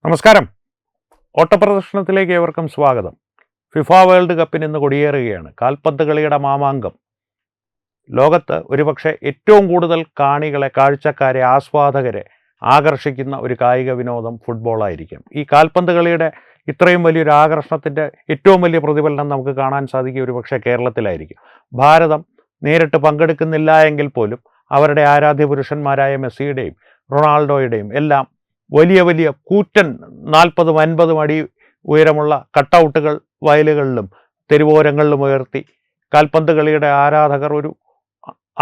നമസ്കാരം. ഓട്ടപ്രദർശനത്തിലേക്ക് ഏവർക്കും സ്വാഗതം. ഫിഫ വേൾഡ് കപ്പിന് ഇന്ന് കൊടിയേറുകയാണ്. കാൽപന്ത് കളിയുടെ മാമാങ്കം. ലോകത്ത് ഒരുപക്ഷെ ഏറ്റവും കൂടുതൽ കാണികളെ, കാഴ്ചക്കാരെ, ആസ്വാദകരെ ആകർഷിക്കുന്ന ഒരു കായിക വിനോദം ഫുട്ബോളായിരിക്കും. ഈ കാൽപന്ത് കളിയുടെ ഇത്രയും വലിയൊരു ആകർഷണത്തിൻ്റെ ഏറ്റവും വലിയ പ്രതിഫലനം നമുക്ക് കാണാൻ സാധിക്കുക ഒരുപക്ഷെ കേരളത്തിലായിരിക്കും. ഭാരതം നേരിട്ട് പങ്കെടുക്കുന്നില്ല എങ്കിൽ പോലും അവരുടെ ആരാധ്യ പുരുഷന്മാരായ മെസ്സിയുടെയും റൊണാൾഡോയുടെയും എല്ലാം വലിയ വലിയ കൂറ്റൻ 40-50 അടി ഉയരമുള്ള കട്ടൗട്ടുകൾ വയലുകളിലും തെരുവോരങ്ങളിലും ഉയർത്തി കാൽപന്ത് കളിയുടെ ആരാധകർ ഒരു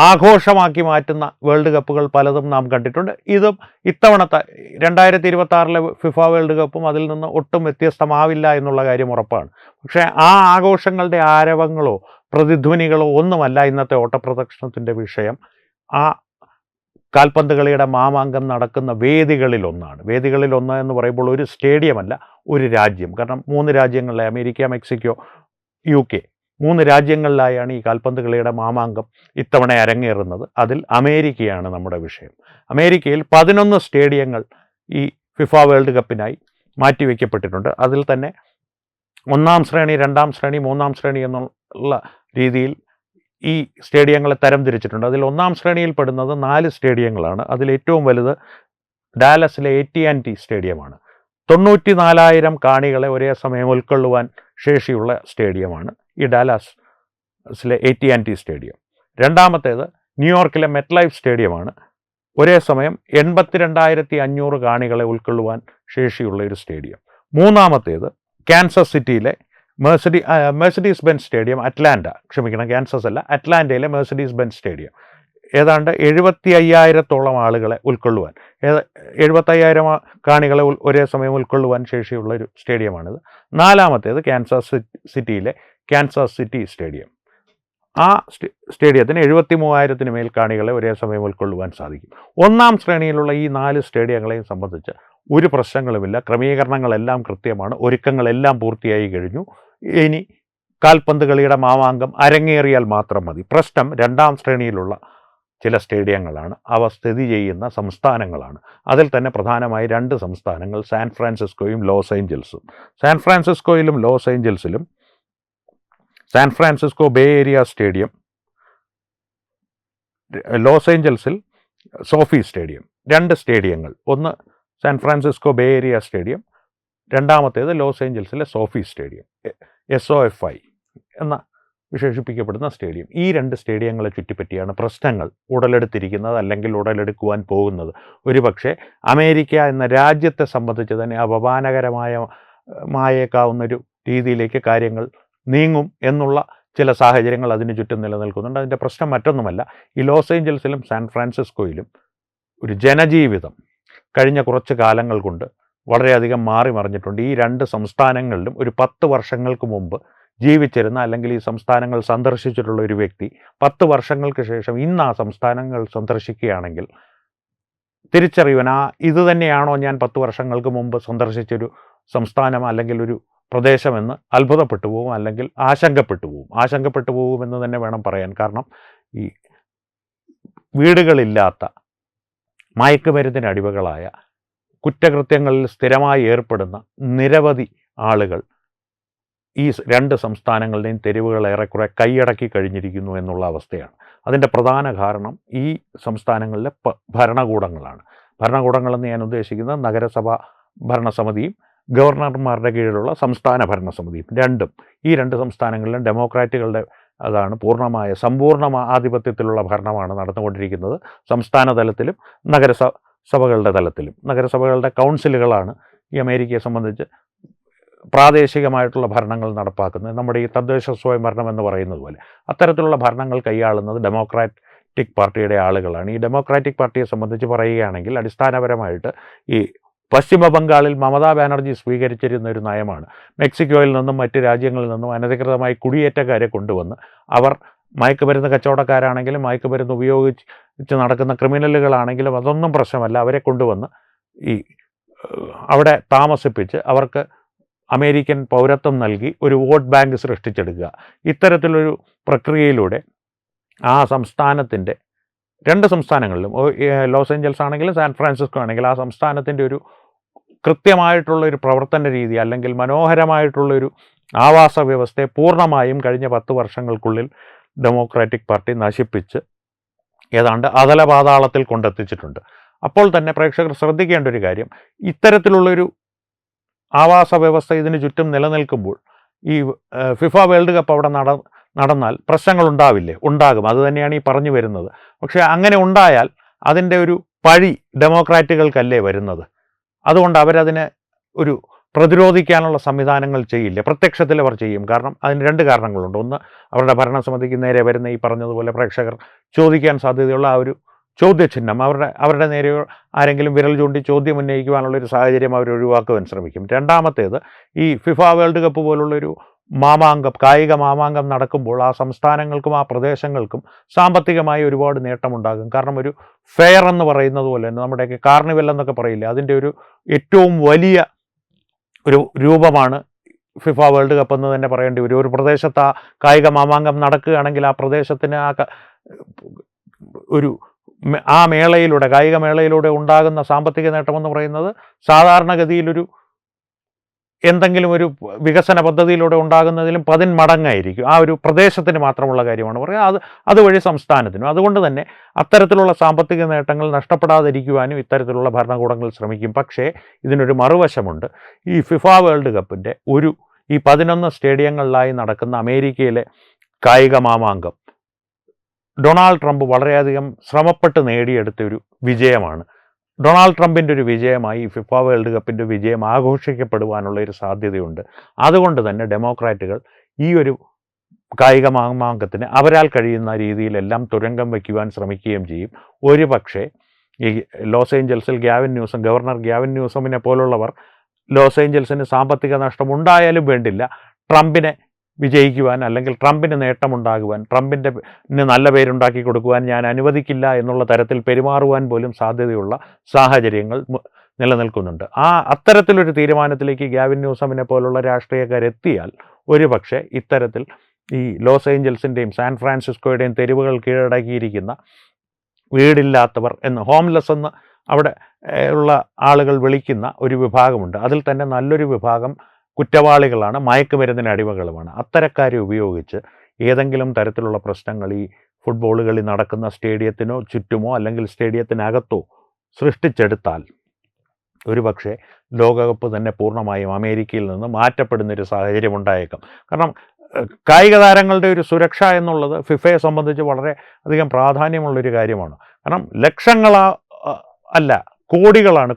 ആഘോഷമാക്കി മാറ്റുന്ന വേൾഡ് കപ്പുകൾ പലതും നാം കണ്ടിട്ടുണ്ട്. ഇതും ഇത്തവണത്തെ 2026 ഫിഫ വേൾഡ് കപ്പും അതിൽ നിന്ന് ഒട്ടും വ്യത്യസ്തമാവില്ല എന്നുള്ള കാര്യം ഉറപ്പാണ്. പക്ഷേ ആ ആഘോഷങ്ങളുടെ ആരവങ്ങളോ പ്രതിധ്വനികളോ ഒന്നുമല്ല ഇന്നത്തെ ഓട്ടപ്രദർശനത്തിൻ്റെ വിഷയം. ആ കാൽപന്ത് കളിയുടെ മാമാങ്കം നടക്കുന്ന വേദികളിലൊന്നാണ്. വേദികളിലൊന്ന് എന്ന് പറയുമ്പോൾ ഒരു സ്റ്റേഡിയമല്ല, ഒരു രാജ്യം. കാരണം 3 രാജ്യങ്ങളിലെ അമേരിക്ക, മെക്സിക്കോ, UK 3 രാജ്യങ്ങളിലായാണ് ഈ കാൽപന്ത് കളിയുടെ മാമാങ്കം ഇത്തവണ അരങ്ങേറുന്നത്. അതിൽ അമേരിക്കയാണ് നമ്മുടെ വിഷയം. അമേരിക്കയിൽ 11 സ്റ്റേഡിയങ്ങൾ ഈ ഫിഫ വേൾഡ് കപ്പിനായി മാറ്റിവെക്കപ്പെട്ടിട്ടുണ്ട്. അതിൽ തന്നെ 1-ാം ശ്രേണി, 2-ാം ശ്രേണി, 3-ാം ശ്രേണി എന്നുള്ള രീതിയിൽ ഈ സ്റ്റേഡിയങ്ങളെ തരംതിരിച്ചിട്ടുണ്ട്. അതിൽ 1-ാം ശ്രേണിയിൽ പെടുന്നത് 4 സ്റ്റേഡിയങ്ങളാണ്. അതിൽ ഏറ്റവും വലുത് ഡാലസിലെ AT&T സ്റ്റേഡിയമാണ്. 94,000 കാണികളെ ഒരേ സമയം ഉൾക്കൊള്ളുവാൻ ശേഷിയുള്ള സ്റ്റേഡിയമാണ് ഈ ഡാലസിലെ AT&T സ്റ്റേഡിയം. രണ്ടാമത്തേത് ന്യൂയോർക്കിലെ മെറ്റ്ലൈഫ് സ്റ്റേഡിയമാണ്. ഒരേ സമയം 82,500 കാണികളെ ഉൾക്കൊള്ളുവാൻ ശേഷിയുള്ള ഒരു സ്റ്റേഡിയം. മൂന്നാമത്തേത് കാൻസസ് സിറ്റിയിലെ മെഴ്സിഡീസ് ബെൻസ് സ്റ്റേഡിയം, കാൻസസ് അല്ല, അറ്റ്ലാന്റയിലെ മെഴ്സിഡീസ് ബെൻസ് സ്റ്റേഡിയം. ഏതാണ്ട് 75,000-ഓളം ആളുകളെ ഉൾക്കൊള്ളുവാൻ, 75,000 കാണികളെ ഒരേ സമയം ഉൾക്കൊള്ളുവാൻ ശേഷിയുള്ള ഒരു സ്റ്റേഡിയമാണിത്. നാലാമത്തേത് കാൻസസ് സിറ്റിയിലെ കാൻസസ് സിറ്റി സ്റ്റേഡിയം. ആ സ്റ്റേഡിയത്തിന് 73,000-ന് മേൽ കാണികളെ ഒരേ സമയം ഉൾക്കൊള്ളുവാൻ സാധിക്കും. 1-ാം ശ്രേണിയിലുള്ള ഈ 4 സ്റ്റേഡിയങ്ങളെയും സംബന്ധിച്ച് ഒരു പ്രശ്നങ്ങളുമില്ല. ക്രമീകരണങ്ങളെല്ലാം കൃത്യമാണ്. ഒരുക്കങ്ങളെല്ലാം പൂർത്തിയായി കഴിഞ്ഞു. ഇനി കാൽപന്ത് കളിയുടെ മാമാങ്കം അരങ്ങേറിയാൽ മാത്രം മതി. പ്രശ്നം 2-ാം ശ്രേണിയിലുള്ള ചില സ്റ്റേഡിയങ്ങളാണ്. അവ സ്ഥിതി ചെയ്യുന്ന സംസ്ഥാനങ്ങളാണ്. അതിൽ തന്നെ പ്രധാനമായി 2 സംസ്ഥാനങ്ങൾ, സാൻ ഫ്രാൻസിസ്കോയും ലോസ് ഏഞ്ചൽസും. സാൻ ഫ്രാൻസിസ്കോയിലും ലോസ് ഏഞ്ചൽസിലും San Francisco Bay Area stadium, Los ഏഞ്ചൽസിൽ സോഫി സ്റ്റേഡിയം. 2 സ്റ്റേഡിയങ്ങൾ, ഒന്ന് San Francisco Bay Area stadium, രണ്ടാമത്തേത് ലോസ് ഏഞ്ചൽസിലെ സോഫി സ്റ്റേഡിയം, SOFI എന്ന വിശേഷിപ്പിക്കപ്പെടുന്ന സ്റ്റേഡിയം. ഈ 2 സ്റ്റേഡിയങ്ങളെ ചുറ്റിപ്പറ്റിയാണ് പ്രശ്നങ്ങൾ ഉടലെടുത്തിരിക്കുന്നത്, അല്ലെങ്കിൽ ഉടലെടുക്കുവാൻ പോകുന്നത്. ഒരുപക്ഷെ അമേരിക്ക എന്ന രാജ്യത്തെ സംബന്ധിച്ച് തന്നെ അപമാനകരമായേക്കാവുന്നൊരു രീതിയിലേക്ക് കാര്യങ്ങൾ നീങ്ങും എന്നുള്ള ചില സാഹചര്യങ്ങൾ അതിന് ചുറ്റും നിലനിൽക്കുന്നുണ്ട്. അതിൻ്റെ പ്രശ്നം മറ്റൊന്നുമല്ല, ഈ ലോസ് ഏഞ്ചൽസിലും സാൻ ഫ്രാൻസിസ്കോയിലും ഒരു ജനജീവിതം കഴിഞ്ഞ കുറച്ച് കാലങ്ങൾ കൊണ്ട് വളരെയധികം മാറി മറിഞ്ഞിട്ടുണ്ട്. ഈ 2 സംസ്ഥാനങ്ങളിലും ഒരു 10 വർഷങ്ങൾക്ക് മുമ്പ് ജീവിച്ചിരുന്ന, അല്ലെങ്കിൽ ഈ സംസ്ഥാനങ്ങൾ സന്ദർശിച്ചിട്ടുള്ള ഒരു വ്യക്തി 10 വർഷങ്ങൾക്ക് ശേഷം ഇന്ന് ആ സംസ്ഥാനങ്ങൾ സന്ദർശിക്കുകയാണെങ്കിൽ തിരിച്ചറിയുവാൻ, ഇത് തന്നെയാണോ ഞാൻ 10 വർഷങ്ങൾക്ക് മുമ്പ് സന്ദർശിച്ചൊരു സംസ്ഥാനം അല്ലെങ്കിൽ ഒരു പ്രദേശമെന്ന് അത്ഭുതപ്പെട്ടു പോകും, അല്ലെങ്കിൽ ആശങ്കപ്പെട്ടു പോകുമെന്ന് തന്നെ വേണം പറയാൻ. കാരണം ഈ വീടുകളില്ലാത്ത, മയക്കുമരുന്നിന് അടിമകളായ, കുറ്റകൃത്യങ്ങളിൽ സ്ഥിരമായി ഏർപ്പെടുന്ന നിരവധി ആളുകൾ ഈ 2 സംസ്ഥാനങ്ങളുടെയും തെരുവുകൾ ഏറെക്കുറെ കൈയടക്കി കഴിഞ്ഞിരിക്കുന്നു എന്നുള്ള അവസ്ഥയാണ്. അതിൻ്റെ പ്രധാന കാരണം ഈ സംസ്ഥാനങ്ങളിലെ ഭരണകൂടങ്ങളാണ്. ഭരണകൂടങ്ങളെന്ന് ഞാൻ ഉദ്ദേശിക്കുന്നത് നഗരസഭ ഭരണസമിതിയും ഗവർണർമാരുടെ കീഴിലുള്ള സംസ്ഥാന ഭരണസമിതിയും. ഈ 2 സംസ്ഥാനങ്ങളിലും ഡെമോക്രാറ്റുകളുടെ സമ്പൂർണ്ണ ആധിപത്യത്തിലുള്ള ഭരണമാണ് നടന്നുകൊണ്ടിരിക്കുന്നത്. സംസ്ഥാന തലത്തിലും നഗരസഭകളുടെ തലത്തിലും. നഗരസഭകളുടെ കൗൺസിലുകളാണ് ഈ അമേരിക്കയെ സംബന്ധിച്ച് പ്രാദേശികമായിട്ടുള്ള ഭരണങ്ങൾ നടപ്പാക്കുന്നത്. നമ്മുടെ ഈ തദ്ദേശ സ്വയംഭരണം എന്ന് പറയുന്നത് പോലെ അത്തരത്തിലുള്ള ഭരണങ്ങൾ കൈയാളുന്നത് ഡെമോക്രാറ്റിക് പാർട്ടിയുടെ ആളുകളാണ്. ഈ ഡെമോക്രാറ്റിക് പാർട്ടിയെ സംബന്ധിച്ച് പറയുകയാണെങ്കിൽ അടിസ്ഥാനപരമായിട്ട് ഈ പശ്ചിമ ബംഗാളിൽ മമതാ ബാനർജി സ്വീകരിച്ചിരുന്ന ഒരു നയമാണ് മെക്സിക്കോയിൽ നിന്നും മറ്റ് രാജ്യങ്ങളിൽ നിന്നും അനധികൃതമായി കുടിയേറ്റക്കാരെ കൊണ്ടുവന്ന്, അവർ മയക്കുമരുന്ന് കച്ചവടക്കാരാണെങ്കിലും മയക്കുമരുന്ന് ഉപയോഗിച്ച് നടക്കുന്ന ക്രിമിനലുകളാണെങ്കിലും അതൊന്നും പ്രശ്നമല്ല, അവരെ കൊണ്ടുവന്ന് അവിടെ താമസിപ്പിച്ച് അവർക്ക് അമേരിക്കൻ പൗരത്വം നൽകി ഒരു വോട്ട് ബാങ്ക് സൃഷ്ടിച്ചെടുക്കുക. ഇത്തരത്തിലൊരു പ്രക്രിയയിലൂടെ ആ സംസ്ഥാനത്തിൻ്റെ 2 സംസ്ഥാനങ്ങളിലും, ലോസ് ഏഞ്ചൽസ് ആണെങ്കിലും സാൻ ഫ്രാൻസിസ്കോ ആണെങ്കിലും, ആ സംസ്ഥാനത്തിൻ്റെ ഒരു കൃത്യമായിട്ടുള്ളൊരു പ്രവർത്തന രീതി അല്ലെങ്കിൽ മനോഹരമായിട്ടുള്ളൊരു ആവാസ വ്യവസ്ഥയെ പൂർണ്ണമായും കഴിഞ്ഞ 10 വർഷങ്ങൾക്കുള്ളിൽ ഡെമോക്രാറ്റിക് പാർട്ടി നശിപ്പിച്ച് ഏതാണ്ട് അധലപാതാളത്തിൽ കൊണ്ടെത്തിച്ചിട്ടുണ്ട്. അപ്പോൾ തന്നെ പ്രേക്ഷകർ ശ്രദ്ധിക്കേണ്ട ഒരു കാര്യം, ഇത്തരത്തിലുള്ളൊരു ആവാസ വ്യവസ്ഥ ഇതിന് ചുറ്റും നിലനിൽക്കുമ്പോൾ ഈ ഫിഫ വേൾഡ് കപ്പ് അവിടെ നടന്നാൽ പ്രശ്നങ്ങൾ ഉണ്ടാവില്ലേ? ഉണ്ടാകും. അത് തന്നെയാണ് ഈ പറഞ്ഞു വരുന്നത്. പക്ഷേ അങ്ങനെ ഉണ്ടായാൽ അതിൻ്റെ ഒരു പഴി ഡെമോക്രാറ്റുകൾക്കല്ലേ വരുന്നത്? അതുകൊണ്ട് അവരതിനെ ഒരു പ്രതിരോധിക്കാനുള്ള സംവിധാനങ്ങൾ ചെയ്യില്ല. പ്രത്യക്ഷത്തിൽ അവർ ചെയ്യും. കാരണം അതിന് 2 കാരണങ്ങളുണ്ട്. ഒന്ന്, അവരുടെ ഭരണസമിതിക്ക് നേരെ വരുന്ന ഈ പറഞ്ഞതുപോലെ പ്രേക്ഷകർ ചോദിക്കാൻ സാധ്യതയുള്ള ആ ഒരു ചോദ്യചിഹ്നം, അവരുടെ നേരെ ആരെങ്കിലും വിരൽ ചൂണ്ടി ചോദ്യം ഉന്നയിക്കുവാനുള്ളൊരു സാഹചര്യം അവർ ഒഴിവാക്കുവാൻ ശ്രമിക്കും. രണ്ടാമത്തേത്, ഈ ഫിഫ വേൾഡ് കപ്പ് പോലുള്ളൊരു കായിക മാമാങ്കം നടക്കുമ്പോൾ ആ സംസ്ഥാനങ്ങൾക്കും ആ പ്രദേശങ്ങൾക്കും സാമ്പത്തികമായി ഒരുപാട് നേട്ടമുണ്ടാകും. കാരണം ഒരു ഫെയർ എന്ന് പറയുന്നത് പോലെ തന്നെ നമ്മുടെയൊക്കെ കാർണിവൽ എന്നൊക്കെ പറയില്ലേ, അതിൻ്റെ ഒരു ഏറ്റവും വലിയ ഒരു രൂപമാണ് ഫിഫ വേൾഡ് കപ്പ് എന്ന് തന്നെ പറയേണ്ടി വരും. ഒരു പ്രദേശത്ത് ആ കായിക മാമാങ്കം നടക്കുകയാണെങ്കിൽ ആ പ്രദേശത്തിന് ആ മേളയിലൂടെ, കായിക മേളയിലൂടെ ഉണ്ടാകുന്ന സാമ്പത്തിക നേട്ടമെന്ന് പറയുന്നത് സാധാരണഗതിയിലൊരു എന്തെങ്കിലും ഒരു വികസന പദ്ധതിയിലൂടെ ഉണ്ടാകുന്നതിലും 10 മടങ്ങായിരിക്കും. ആ ഒരു പ്രദേശത്തിന് മാത്രമുള്ള കാര്യമാണ് പറയുക, അതുവഴി സംസ്ഥാനത്തിനും. അതുകൊണ്ട് തന്നെ അത്തരത്തിലുള്ള സാമ്പത്തിക നേട്ടങ്ങൾ നഷ്ടപ്പെടാതിരിക്കുവാനും ഇത്തരത്തിലുള്ള ഭരണകൂടങ്ങൾ ശ്രമിക്കും. പക്ഷേ ഇതിനൊരു മറുവശമുണ്ട്. ഈ ഫിഫ വേൾഡ് കപ്പിൻ്റെ ഈ 11 സ്റ്റേഡിയങ്ങളിലായി നടക്കുന്ന അമേരിക്കയിലെ കായിക മാമാങ്കം ഡൊണാൾഡ് ട്രംപ് വളരെയധികം ശ്രമപ്പെട്ട് നേടിയെടുത്ത ഒരു വിജയമാണ്. ഡൊണാൾഡ് ട്രംപിൻ്റെ ഒരു വിജയമായി ഫിഫ വേൾഡ് കപ്പിൻ്റെ വിജയം ആഘോഷിക്കപ്പെടുവാനുള്ള ഒരു സാധ്യതയുണ്ട്. അതുകൊണ്ട് തന്നെ ഡെമോക്രാറ്റുകൾ ഈ ഒരു കായിക മാമാങ്കത്തിന് അവരാൽ കഴിയുന്ന രീതിയിലെല്ലാം തുരങ്കം വയ്ക്കുവാൻ ശ്രമിക്കുകയും ചെയ്യും. ഒരു പക്ഷേ ഈ ലോസ് ഏഞ്ചൽസിൽ ഗവർണർ ഗ്യാവിൻ ന്യൂസമിനെ പോലുള്ളവർ ലോസ് ഏഞ്ചൽസിന് സാമ്പത്തിക നഷ്ടം ഉണ്ടായാലും വേണ്ടില്ല, ട്രംപിനെ വിജയിക്കുവാൻ അല്ലെങ്കിൽ ട്രംപിന് നേട്ടമുണ്ടാകുവാൻ, ട്രംപിൻ്റെ നല്ല പേരുണ്ടാക്കി കൊടുക്കുവാൻ ഞാൻ അനുവദിക്കില്ല എന്നുള്ള തരത്തിൽ പെരുമാറുവാൻ പോലും സാധ്യതയുള്ള സാഹചര്യങ്ങൾ നിലനിൽക്കുന്നുണ്ട്. അത്തരത്തിലൊരു തീരുമാനത്തിലേക്ക് ഗ്യാവിൻ ന്യൂസമിനെ പോലുള്ള രാഷ്ട്രീയക്കാരെത്തിയാൽ ഒരുപക്ഷെ ഇത്തരത്തിൽ ഈ ലോസ് ഏഞ്ചൽസിൻ്റെയും സാൻ ഫ്രാൻസിസ്കോയുടെയും തെരുവുകൾ കീഴടക്കിയിരിക്കുന്ന വീടില്ലാത്തവർ ഹോംലെസ് എന്ന് അവിടെ ഉള്ള ആളുകൾ വിളിക്കുന്ന ഒരു വിഭാഗമുണ്ട്. അതിൽ തന്നെ നല്ലൊരു വിഭാഗം കുറ്റവാളികളാണ്, മയക്കുമരുന്നിന് അടിമകളുമാണ്. അത്തരക്കാരെ ഉപയോഗിച്ച് ഏതെങ്കിലും തരത്തിലുള്ള പ്രശ്നങ്ങൾ ഈ ഫുട്ബോൾ കളി നടക്കുന്ന സ്റ്റേഡിയത്തിനോ ചുറ്റുമോ അല്ലെങ്കിൽ സ്റ്റേഡിയത്തിനകത്തോ സൃഷ്ടിച്ചെടുത്താൽ ഒരുപക്ഷെ ലോകകപ്പ് തന്നെ പൂർണ്ണമായും അമേരിക്കയിൽ നിന്ന് മാറ്റപ്പെടുന്നൊരു സാഹചര്യം ഉണ്ടായേക്കാം. കാരണം കായിക താരങ്ങളുടെ ഒരു സുരക്ഷ എന്നുള്ളത് ഫിഫയെ സംബന്ധിച്ച് വളരെ അധികം പ്രാധാന്യമുള്ളൊരു കാര്യമാണ്. കാരണം അല്ല,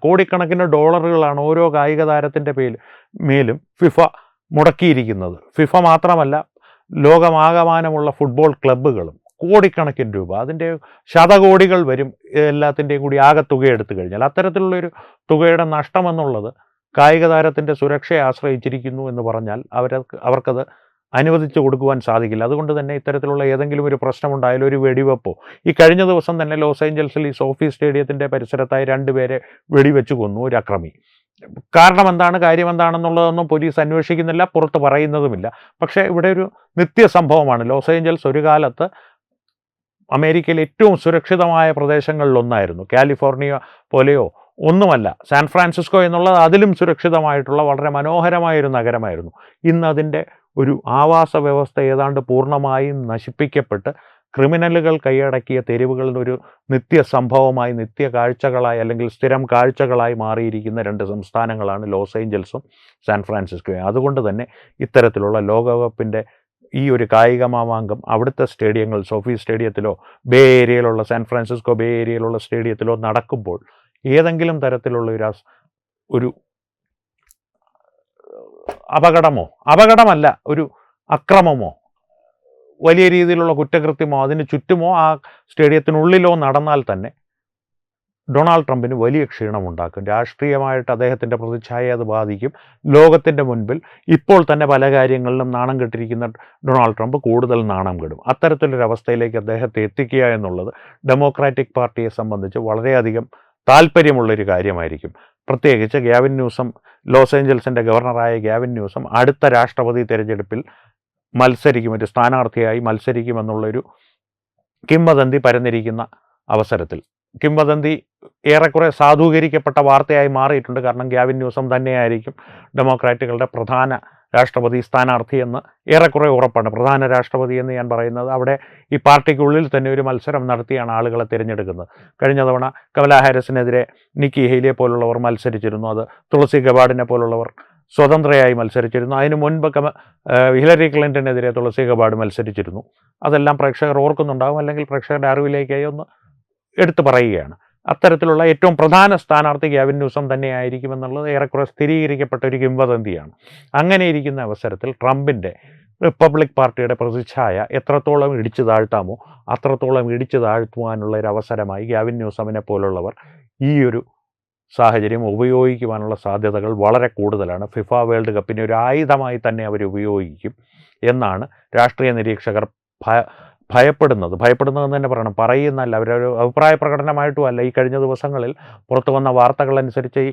കോടിക്കണക്കിന് ഡോളറുകളാണ് ഓരോ കായിക താരത്തിൻ്റെ മേലും ഫിഫ മുടക്കിയിരിക്കുന്നത്. ഫിഫ മാത്രമല്ല, ലോകമാകമാനമുള്ള ഫുട്ബോൾ ക്ലബ്ബുകളും കോടിക്കണക്കിന് രൂപ, അതിൻ്റെ ശതകോടികൾ വരും എല്ലാത്തിൻ്റെയും കൂടി ആകെ തുക എടുത്തു കഴിഞ്ഞാൽ. അത്തരത്തിലുള്ളൊരു തുകയുടെ നഷ്ടമെന്നുള്ളത് കായിക താരത്തിൻ്റെ സുരക്ഷയെ ആശ്രയിച്ചിരിക്കുന്നു എന്ന് പറഞ്ഞാൽ അവർക്കത് അനുവദിച്ചു കൊടുക്കുവാൻ സാധിക്കില്ല. അതുകൊണ്ട് തന്നെ ഇത്തരത്തിലുള്ള ഏതെങ്കിലും ഒരു പ്രശ്നമുണ്ടായാലും, ഒരു വെടിവെപ്പോ, ഈ കഴിഞ്ഞ ദിവസം തന്നെ ലോസ് ഏഞ്ചൽസിൽ ഈ സോഫി സ്റ്റേഡിയത്തിൻ്റെ പരിസരത്തായി 2 പേരെ വെടിവെച്ച് കൊന്നു ഒരു അക്രമി. കാരണം എന്താണ്, കാര്യം എന്താണെന്നുള്ളതൊന്നും പോലീസ് അന്വേഷിക്കുന്നില്ല, പുറത്ത് പറയുന്നതുമില്ല. പക്ഷേ ഇവിടെ ഒരു നിത്യസംഭവമാണ്. ലോസ് ഏഞ്ചൽസ് ഒരു കാലത്ത് അമേരിക്കയിലെ ഏറ്റവും സുരക്ഷിതമായ പ്രദേശങ്ങളിലൊന്നായിരുന്നു. കാലിഫോർണിയ പോലെയോ ഒന്നുമല്ല. സാൻ ഫ്രാൻസിസ്കോ എന്നുള്ളത് അതിലും സുരക്ഷിതമായിട്ടുള്ള വളരെ മനോഹരമായൊരു നഗരമായിരുന്നു. ഇന്ന് അതിൻ്റെ ഒരു ആവാസ വ്യവസ്ഥ ഏതാണ്ട് പൂർണ്ണമായും നശിപ്പിക്കപ്പെട്ട് ക്രിമിനലുകൾ കൈയടക്കിയ തെരുവുകളിൽ ഒരു നിത്യസംഭവമായി, നിത്യ കാഴ്ചകളായി അല്ലെങ്കിൽ സ്ഥിരം കാഴ്ചകളായി മാറിയിരിക്കുന്ന 2 സംസ്ഥാനങ്ങളാണ് ലോസ് ഏഞ്ചൽസും സാൻ ഫ്രാൻസിസ്കോയും. അതുകൊണ്ട് തന്നെ ഇത്തരത്തിലുള്ള ലോകകപ്പിൻ്റെ ഈ ഒരു കായിക മാമാങ്കം അവിടുത്തെ സ്റ്റേഡിയങ്ങൾ, സോഫി സ്റ്റേഡിയത്തിലോ ബേ ഏരിയയിലുള്ള സാൻ ഫ്രാൻസിസ്കോ ബേ ഏരിയയിലുള്ള സ്റ്റേഡിയത്തിലോ നടക്കുമ്പോൾ ഏതെങ്കിലും തരത്തിലുള്ള ഒരു അപകടമല്ല, ഒരു അക്രമമോ വലിയ രീതിയിലുള്ള കുറ്റകൃത്യമോ അതിന് ചുറ്റുമോ ആ സ്റ്റേഡിയത്തിനുള്ളിലോ നടന്നാൽ തന്നെ ഡൊണാൾഡ് ട്രംപിന് വലിയ ക്ഷീണമുണ്ടാക്കും. രാഷ്ട്രീയമായിട്ട് അദ്ദേഹത്തിൻ്റെ പ്രതിച്ഛായയെ അത് ബാധിക്കും. ലോകത്തിൻ്റെ മുൻപിൽ ഇപ്പോൾ തന്നെ പല കാര്യങ്ങളിലും നാണം കെട്ടിരിക്കുന്ന ഡൊണാൾഡ് ട്രംപ് കൂടുതൽ നാണം കെടും. അത്തരത്തിലൊരവസ്ഥയിലേക്ക് അദ്ദേഹത്തെ എത്തിക്കുക എന്നുള്ളത് ഡെമോക്രാറ്റിക് പാർട്ടിയെ സംബന്ധിച്ച് വളരെയധികം താല്പര്യമുള്ളൊരു കാര്യമായിരിക്കും. പ്രത്യേകിച്ച് ഗ്യാവിൻ ന്യൂസം, ലോസ് ഏഞ്ചൽസിൻ്റെ ഗവർണറായ ഗ്യാവിൻ ന്യൂസം അടുത്ത രാഷ്ട്രപതി തിരഞ്ഞെടുപ്പിൽ ഒരു സ്ഥാനാർത്ഥിയായി മത്സരിക്കുമെന്നുള്ളൊരു കിംവദന്തി പരന്നിരിക്കുന്ന അവസരത്തിൽ കിംവദന്തി ഏറെക്കുറെ സാധൂകരിക്കപ്പെട്ട വാർത്തയായി മാറിയിട്ടുണ്ട്. കാരണം ഗ്യാവിൻ ന്യൂസം തന്നെയായിരിക്കും ഡെമോക്രാറ്റുകളുടെ പ്രധാന രാഷ്ട്രപതി സ്ഥാനാർത്ഥി എന്ന് ഏറെക്കുറെ ഉറപ്പാണ്. പ്രധാന രാഷ്ട്രപതി എന്ന് ഞാൻ പറയുന്നത് അവിടെ ഈ പാർട്ടിക്കുള്ളിൽ തന്നെ ഒരു മത്സരം നടത്തിയാണ് ആളുകളെ തിരഞ്ഞെടുക്കുന്നത്. കഴിഞ്ഞ തവണ കമലാ ഹാരിസിനെതിരെ നിക്കി ഹെയ്ലിയെ പോലുള്ളവർ മത്സരിച്ചിരുന്നു. അത് തുളസി ഗബാർഡിനെ പോലുള്ളവർ സ്വതന്ത്രയായി മത്സരിച്ചിരുന്നു. അതിനു മുൻപ് ഹിലരി ക്ലിൻ്റനെതിരെ തുളസി ഗബാർഡ് മത്സരിച്ചിരുന്നു. അതെല്ലാം പ്രേക്ഷകർ ഓർക്കുന്നുണ്ടാകും, അല്ലെങ്കിൽ പ്രേക്ഷകരുടെ അറിവിലേക്കായി ഒന്ന് എടുത്തു പറയുകയാണ്. അത്തരത്തിലുള്ള ഏറ്റവും പ്രധാന സ്ഥാനാർത്ഥി ഗ്യാവിൻ ന്യൂസം തന്നെയായിരിക്കുമെന്നുള്ളത് ഏറെക്കുറെ സ്ഥിരീകരിക്കപ്പെട്ട ഒരു കിംവദന്തിയാണ്. അങ്ങനെ ഇരിക്കുന്ന അവസരത്തിൽ ട്രംപിൻ്റെ റിപ്പബ്ലിക് പാർട്ടിയുടെ പ്രതിച്ഛായ എത്രത്തോളം ഇടിച്ചു താഴ്ത്താമോ അത്രത്തോളം ഇടിച്ചു താഴ്ത്തുവാനുള്ള ഒരു അവസരമായി ഗ്യാവിൻ ന്യൂസമിനെ പോലുള്ളവർ ഈ ഒരു സാഹചര്യം ഉപയോഗിക്കുവാനുള്ള സാധ്യതകൾ വളരെ കൂടുതലാണ്. ഫിഫ വേൾഡ് കപ്പിനെ ഒരു ആയുധമായി തന്നെ അവർ ഉപയോഗിക്കും എന്നാണ് രാഷ്ട്രീയ നിരീക്ഷകർ ഭയപ്പെടുന്നതെന്ന് തന്നെ പറയണം. പറയുന്നല്ല, അവരൊരു അഭിപ്രായ പ്രകടനമായിട്ടുമല്ല. ഈ കഴിഞ്ഞ ദിവസങ്ങളിൽ പുറത്തു വന്ന വാർത്തകളനുസരിച്ച് ഈ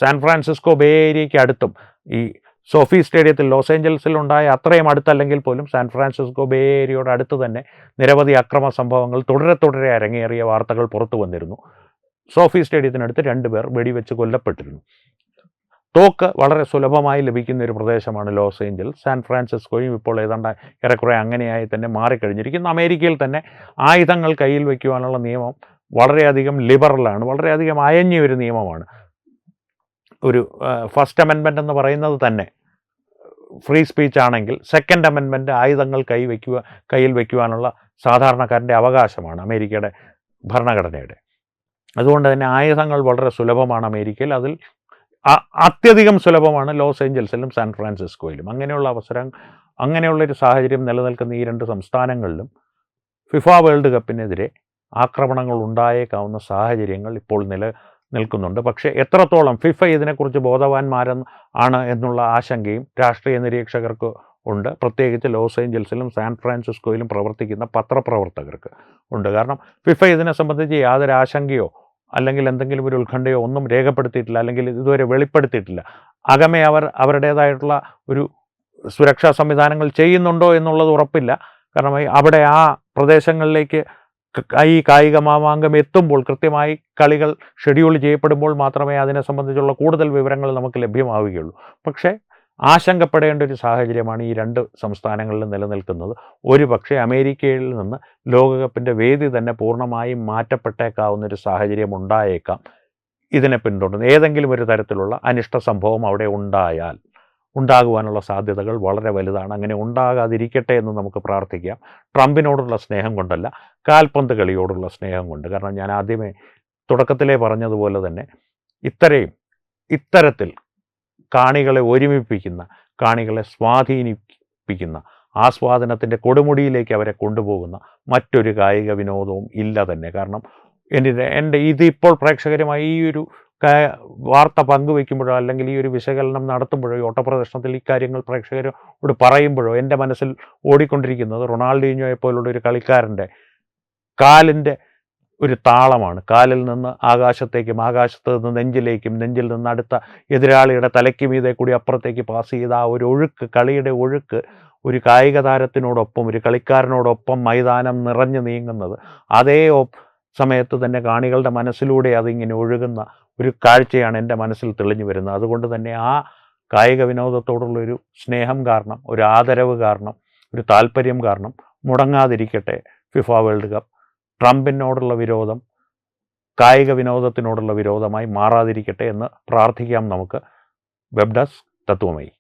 സാൻ ഫ്രാൻസിസ്കോ ബേ ഏരിയയ്ക്ക് അടുത്തും ഈ സോഫി സ്റ്റേഡിയത്തിൽ ലോസ് ഏഞ്ചൽസിലുണ്ടായ അത്രയും അടുത്തല്ലെങ്കിൽ പോലും സാൻ ഫ്രാൻസിസ്കോ ബേ ഏരിയയോട് അടുത്ത് തന്നെ നിരവധി അക്രമ സംഭവങ്ങൾ തുടരെ അരങ്ങേറിയ വാർത്തകൾ പുറത്തു വന്നിരുന്നു. സോഫി സ്റ്റേഡിയത്തിനടുത്ത് 2 പേർ വെടിവെച്ച് കൊല്ലപ്പെട്ടിരുന്നു. തോക്ക് വളരെ സുലഭമായി ലഭിക്കുന്ന ഒരു പ്രദേശമാണ് ലോസ് ഏഞ്ചൽസ്. സാൻ ഫ്രാൻസിസ്കോയും ഇപ്പോൾ ഏതാണ്ട് ഏറെക്കുറെ അങ്ങനെയായി തന്നെ മാറിക്കഴിഞ്ഞിരിക്കുന്നു. അമേരിക്കയിൽ തന്നെ ആയുധങ്ങൾ കയ്യിൽ വയ്ക്കുവാനുള്ള നിയമം വളരെയധികം ലിബറലാണ്, വളരെയധികം അയഞ്ഞ ഒരു നിയമമാണ്. ഒരു ഫസ്റ്റ് അമെൻമെൻ്റ് എന്ന് പറയുന്നത് തന്നെ ഫ്രീ സ്പീച്ച് ആണെങ്കിൽ, സെക്കൻഡ് അമെൻമെൻറ്റ് ആയുധങ്ങൾ കയ്യിൽ വയ്ക്കുവാനുള്ള സാധാരണക്കാരൻ്റെ അവകാശമാണ് അമേരിക്കയുടെ ഭരണഘടനയുടെ. അതുകൊണ്ട് തന്നെ ആയുധങ്ങൾ വളരെ സുലഭമാണ് അമേരിക്കയിൽ. അതിൽ അത്യധികം സുലഭമാണ് ലോസ് ഏഞ്ചൽസിലും സാൻ ഫ്രാൻസിസ്കോയിലും. അങ്ങനെയുള്ളൊരു സാഹചര്യം നിലനിൽക്കുന്ന ഈ 2 സംസ്ഥാനങ്ങളിലും ഫിഫ വേൾഡ് കപ്പിനെതിരെ ആക്രമണങ്ങൾ ഉണ്ടായേക്കാവുന്ന സാഹചര്യങ്ങൾ ഇപ്പോൾ നിൽക്കുന്നുണ്ട്. പക്ഷേ എത്രത്തോളം ഫിഫ ഇതിനെക്കുറിച്ച് ബോധവാന്മാരാണ് എന്നുള്ള ആശങ്കയും രാഷ്ട്രീയ നിരീക്ഷകർക്ക് ഉണ്ട്. പ്രത്യേകിച്ച് ലോസ് ഏഞ്ചൽസിലും സാൻ ഫ്രാൻസിസ്കോയിലും പ്രവർത്തിക്കുന്ന പത്രപ്രവർത്തകർക്ക് ഉണ്ട്. കാരണം ഫിഫ ഇതിനെ സംബന്ധിച്ച് യാതൊരു ആശങ്കയോ അല്ലെങ്കിൽ എന്തെങ്കിലും ഒരു ഉത്കണ്ഠയോ ഒന്നും രേഖപ്പെടുത്തിയിട്ടില്ല, അല്ലെങ്കിൽ ഇതുവരെ വെളിപ്പെടുത്തിയിട്ടില്ല. അകമേ അവരുടേതായിട്ടുള്ള ഒരു സുരക്ഷാ സംവിധാനങ്ങൾ ചെയ്യുന്നുണ്ടോ എന്നുള്ളത് ഉറപ്പില്ല. കാരണം അവിടെ ആ പ്രദേശങ്ങളിലേക്ക് ഈ കായിക മാമാങ്കം എത്തുമ്പോൾ, കൃത്യമായി കളികൾ ഷെഡ്യൂൾ ചെയ്യപ്പെടുമ്പോൾ മാത്രമേ അതിനെ സംബന്ധിച്ചുള്ള കൂടുതൽ വിവരങ്ങൾ നമുക്ക് ലഭ്യമാവുകയുള്ളൂ. പക്ഷേ ആശങ്കപ്പെടേണ്ട ഒരു സാഹചര്യമാണ് ഈ 2 സംസ്ഥാനങ്ങളിലും നിലനിൽക്കുന്നത്. ഒരുപക്ഷെ അമേരിക്കയിൽ നിന്ന് ലോകകപ്പിൻ്റെ വേദി തന്നെ പൂർണ്ണമായും മാറ്റപ്പെട്ടേക്കാവുന്നൊരു സാഹചര്യം ഉണ്ടായേക്കാം. ഇതിനെ പിന്തുടർന്ന് ഏതെങ്കിലും ഒരു തരത്തിലുള്ള അനിഷ്ട സംഭവം അവിടെ ഉണ്ടാകുവാനുള്ള സാധ്യതകൾ വളരെ വലുതാണ്. അങ്ങനെ ഉണ്ടാകാതിരിക്കട്ടെ എന്ന് നമുക്ക് പ്രാർത്ഥിക്കാം. ട്രംപിനോടുള്ള സ്നേഹം കൊണ്ടല്ല, കാൽപന്ത് കളിയോടുള്ള സ്നേഹം കൊണ്ട്. കാരണം ഞാൻ ആദ്യമേ തുടക്കത്തിലേ പറഞ്ഞതുപോലെ തന്നെ ഇത്തരത്തിൽ കാണികളെ ഒരുമിപ്പിക്കുന്ന, കാണികളെ സ്വാധീനിപ്പിക്കുന്ന, ആസ്വാദനത്തിൻ്റെ കൊടുമുടിയിലേക്ക് അവരെ കൊണ്ടുപോകുന്ന മറ്റൊരു കായിക വിനോദവും ഇല്ല തന്നെ. കാരണം ഇതിപ്പോൾ പ്രേക്ഷകരുമായി ഈ ഒരു വാർത്ത പങ്കുവയ്ക്കുമ്പോഴോ അല്ലെങ്കിൽ ഈ ഒരു വിശകലനം നടത്തുമ്പോഴോ, ഈ ഓട്ടപ്രദർശനത്തിൽ ഇക്കാര്യങ്ങൾ പ്രേക്ഷകരോട് പറയുമ്പോഴോ എൻ്റെ മനസ്സിൽ ഓടിക്കൊണ്ടിരിക്കുന്നത് റൊണാൾഡീഞ്ഞോയെ പോലുള്ള ഒരു കളിക്കാരൻ്റെ കാലിൻ്റെ ഒരു താളമാണ്. കാലിൽ നിന്ന് ആകാശത്തേക്കും, ആകാശത്ത് നിന്ന് നെഞ്ചിലേക്കും, നെഞ്ചിൽ നിന്ന് അടുത്ത എതിരാളിയുടെ തലയ്ക്ക് മീതെ കൂടി അപ്പുറത്തേക്ക് പാസ് ചെയ്ത ആ ഒരു ഒഴുക്ക്, കളിയുടെ ഒഴുക്ക് ഒരു കായിക താരത്തിനോടൊപ്പം, ഒരു കളിക്കാരനോടൊപ്പം മൈതാനം നിറഞ്ഞു നീങ്ങുന്നത്, അതേ സമയത്ത് തന്നെ കാണികളുടെ മനസ്സിലൂടെ അതിങ്ങനെ ഒഴുകുന്ന ഒരു കാഴ്ചയാണ് എൻ്റെ മനസ്സിൽ തെളിഞ്ഞു വരുന്നത്. അതുകൊണ്ട് തന്നെ ആ കായിക വിനോദത്തോടുള്ളൊരു സ്നേഹം കാരണം, ഒരു ആദരവ് കാരണം, ഒരു താല്പര്യം കാരണം മുടങ്ങാതിരിക്കട്ടെ ഫിഫ വേൾഡ് കപ്പ്. ട്രംപിനോടുള്ള വിരോധം കായിക വിനോദത്തിനോടുള്ള വിരോധമായി മാറാതിരിക്കട്ടെ എന്ന് പ്രാർത്ഥിക്കാം നമുക്ക്. Web desk Tatwamayi.